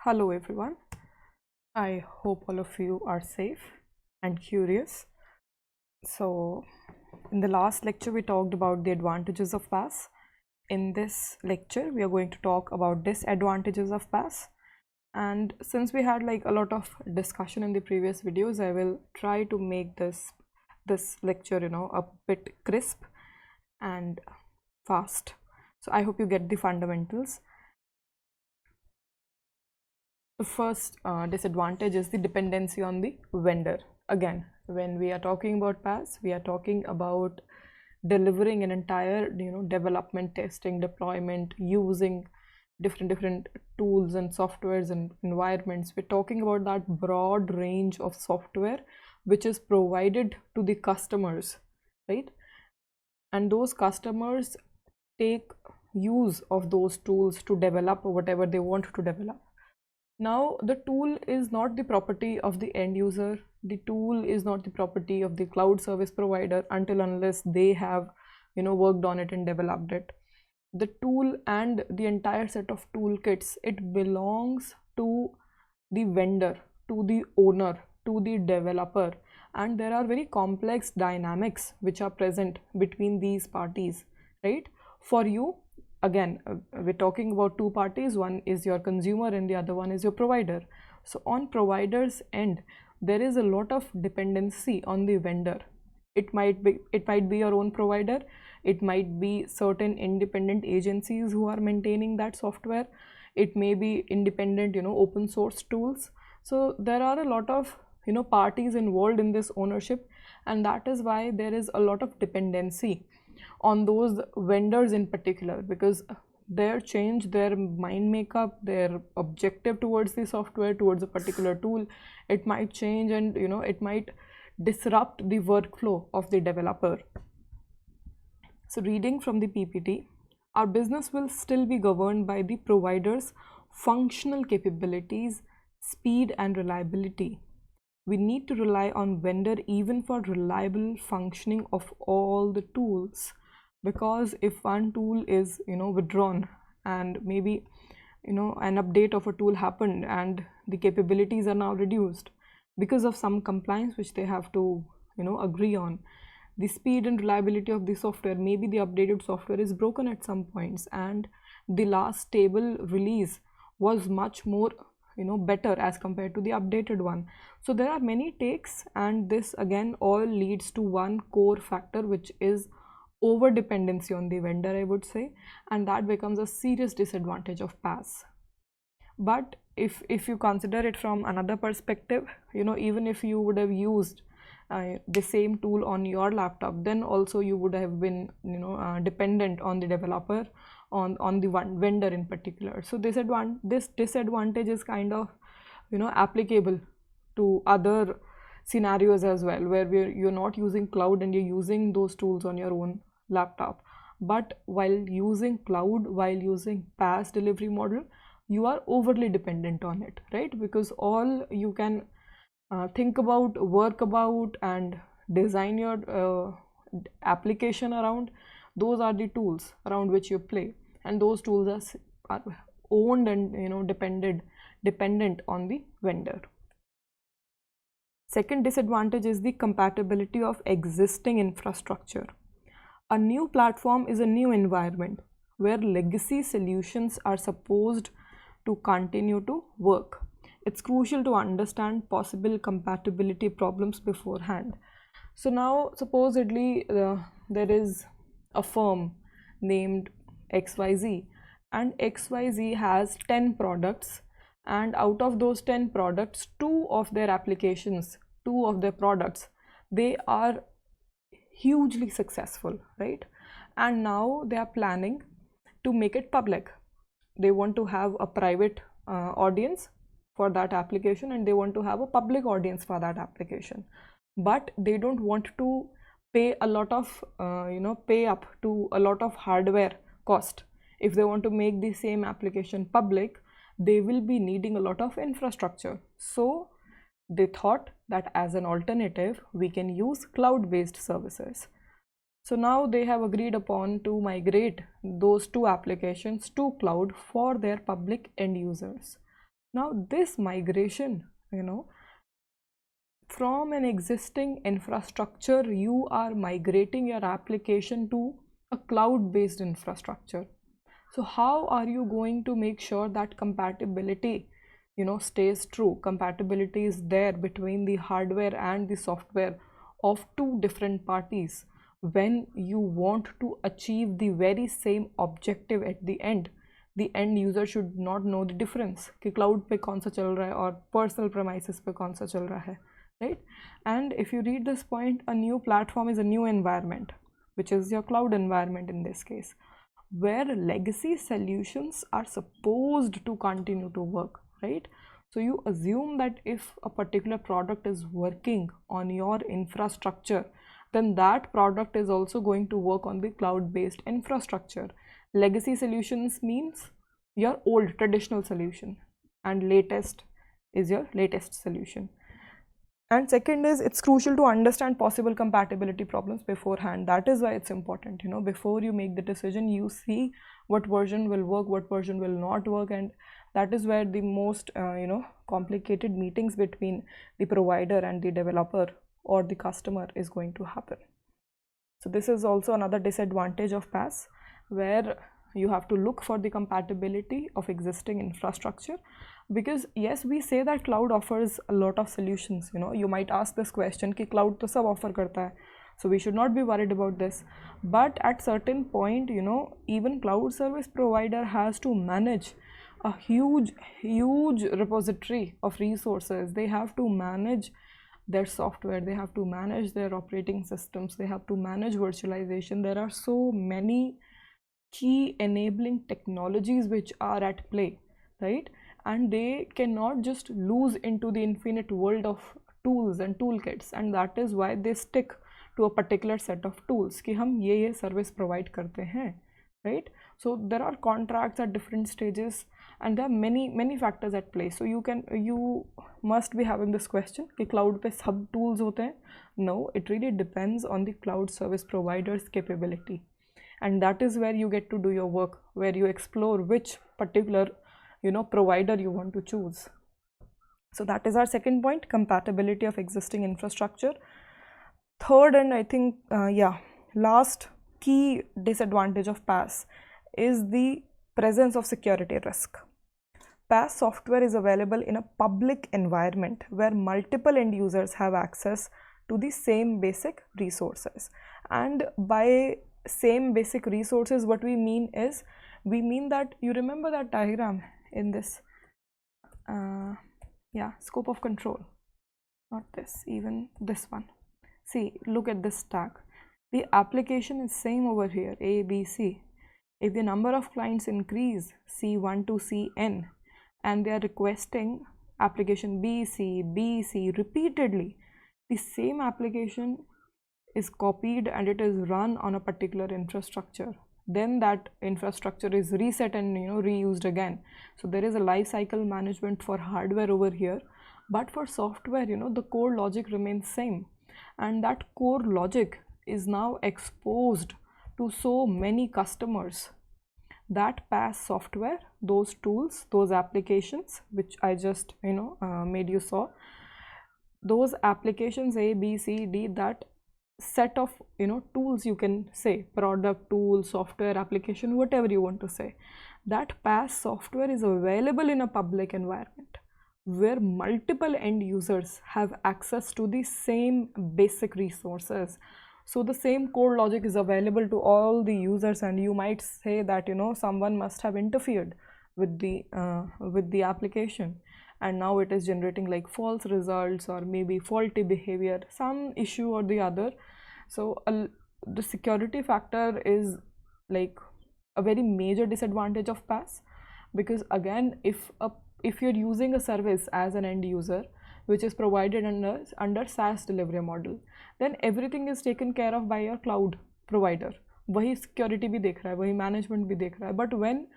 Hello everyone. I hope all of you are safe and curious. So, in the last lecture, we talked about the advantages of PaaS. In this lecture, we are going to talk about disadvantages of PaaS. And since we had like a lot of discussion in the previous videos, I will try to make this lecture, a bit crisp and fast. So I hope you get the fundamentals. The first disadvantage is the dependency on the vendor. Again, when we are talking about PaaS, we are talking about delivering an entire development, testing, deployment, using different tools and softwares and environments. We're talking about that broad range of software which is provided to the customers, right? And those customers take use of those tools to develop whatever they want to develop. Now, the tool is not the property of the end user. The tool is not the property of the cloud service provider until unless they have, worked on it and developed it. The tool and the entire set of toolkits, it belongs to the vendor, to the owner, to the developer, and there are very complex dynamics which are present between these parties, right? For you, again, we're talking about two parties. One is your consumer and the other one is your provider. So on provider's end, there is a lot of dependency on the vendor. It might be your own provider, it might be certain independent agencies who are maintaining that software, it may be independent open source tools. So there are a lot of parties involved in this ownership, and that is why there is a lot of dependency on those vendors in particular, because their change, their mind makeup, their objective towards the software, towards a particular tool, it might change, and it might disrupt the workflow of the developer. So reading from the PPT, our business will still be governed by the provider's functional capabilities, speed and reliability. We need to rely on vendor even for reliable functioning of all the tools, because if one tool is withdrawn, and maybe an update of a tool happened and the capabilities are now reduced because of some compliance which they have to agree on, the speed and reliability of the software, maybe the updated software is broken at some points, and the last stable release was much more better as compared to the updated one. So there are many takes, and this again all leads to one core factor, which is over dependency on the vendor, I would say, and that becomes a serious disadvantage of PaaS. But if you consider it from another perspective, even if you would have used the same tool on your laptop, then also you would have been dependent on the developer, on the one vendor in particular. So this disadvantage is kind of applicable to other scenarios as well, where you're not using cloud and you're using those tools on your own laptop. But while using cloud, while using PaaS delivery model, you are overly dependent on it, right? Because all you can think about, work about, and design your application around, those are the tools around which you play, and those tools are owned and dependent on the vendor. Second disadvantage is the compatibility of existing infrastructure. A new platform is a new environment where legacy solutions are supposed to continue to work. It's crucial to understand possible compatibility problems beforehand. So now supposedly there is a firm named XYZ, and XYZ has 10 products, and out of those 10 products, two of their products, they are hugely successful, right? And now they are planning to make it public. They want to have a private audience for that application, and they want to have a public audience for that application, but they don't want to pay a lot of pay up to a lot of hardware cost. If they want to make the same application public, they will be needing a lot of infrastructure. So they thought that as an alternative, we can use cloud-based services. So now they have agreed upon to migrate those two applications to cloud for their public end users. Now this migration, from an existing infrastructure, you are migrating your application to a cloud-based infrastructure. So how are you going to make sure that compatibility, stays true? Compatibility is there between the hardware and the software of two different parties when you want to achieve the very same objective at the end. The end user should not know the difference कि cloud पे कौन सा चल रहा है और personal premises पे कौन सा चल रहा है, right? And if you read this point, a new platform is a new environment, which is your cloud environment in this case, where legacy solutions are supposed to continue to work, right? So you assume that if a particular product is working on your infrastructure, then that product is also going to work on the cloud-based infrastructure. Legacy solutions means your old traditional solution, and latest is your latest solution. And second is, it's crucial to understand possible compatibility problems beforehand. That is why it's important, before you make the decision, you see what version will work, what version will not work, and that is where the most complicated meetings between the provider and the developer or the customer is going to happen. So this is also another disadvantage of PaaS, where you have to look for the compatibility of existing infrastructure. Because yes, we say that cloud offers a lot of solutions. You might ask this question कि cloud तो सब offer करता है, so we should not be worried about this. But at certain point, even cloud service provider has to manage a huge repository of resources. They have to manage their software, they have to manage their operating systems, they have to manage virtualization. There are so many key enabling technologies which are at play, right? And they cannot just lose into the infinite world of tools and toolkits, and that is why they stick to a particular set of tools कि हम ये service provide करते हैं, right? So there are contracts at different stages, and there are many factors at play. So you must be having this question कि cloud पे सब tools होते हैं? No, it really depends on the cloud service provider's capability, and that is where you get to do your work, where you explore which particular provider you want to choose. So that is our second point, compatibility of existing infrastructure. Third, and I think last key disadvantage of PaaS is the presence of security risk. PaaS software is available in a public environment where multiple end users have access to the same basic resources. And by same basic resources, what we mean is, we mean that, you remember that diagram in this scope of control, not this, even this one. See, look at this stack. The application is same over here, A, B, C. If the number of clients increase C1 to Cn, and they are requesting application B, C repeatedly, the same application is copied and it is run on a particular infrastructure. Then that infrastructure is reset and reused again. So there is a life cycle management for hardware over here, but for software, the core logic remains same, and that core logic is now exposed to so many customers that PaaS software, those tools, those applications which I just made you saw, those applications A, B, C, D, that set of tools, you can say product, tool, software, application, whatever you want to say, that PaaS software is available in a public environment where multiple end users have access to the same basic resources. So the same core logic is available to all the users, and you might say that someone must have interfered with the application, and now it is generating like false results or maybe faulty behavior, some issue or the other. So the security factor is like a very major disadvantage of PaaS, because again, if you're using a service as an end user which is provided under SaaS delivery model, then everything is taken care of by your cloud provider. वही security भी देख रहा है, वही management भी देख रहा है. But when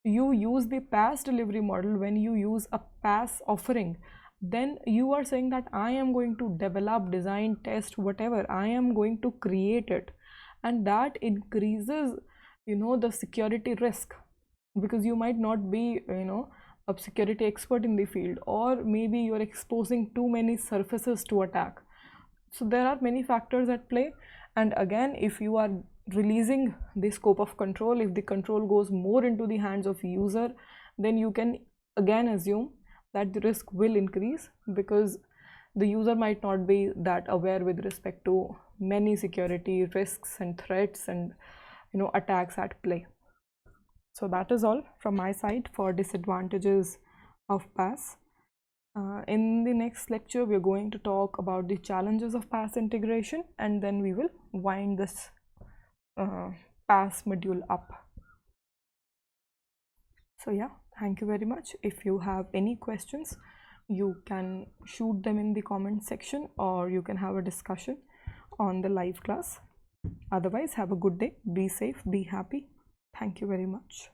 you use the PaaS delivery model, when you use a PaaS offering, then you are saying that I am going to develop, design, test, whatever, I am going to create it, and that increases the security risk, because you might not be a security expert in the field, or maybe you're exposing too many surfaces to attack. So there are many factors at play, and again, if you are releasing the scope of control, if the control goes more into the hands of user, then you can again assume that the risk will increase, because the user might not be that aware with respect to many security risks and threats and attacks at play. So that is all from my side for disadvantages of PaaS. In the next lecture, we are going to talk about the challenges of PaaS integration, and then we will wind this PaaS module up. So yeah, thank you very much. If you have any questions, you can shoot them in the comment section, or you can have a discussion on the live class. Otherwise, have a good day, be safe, be happy. Thank you very much.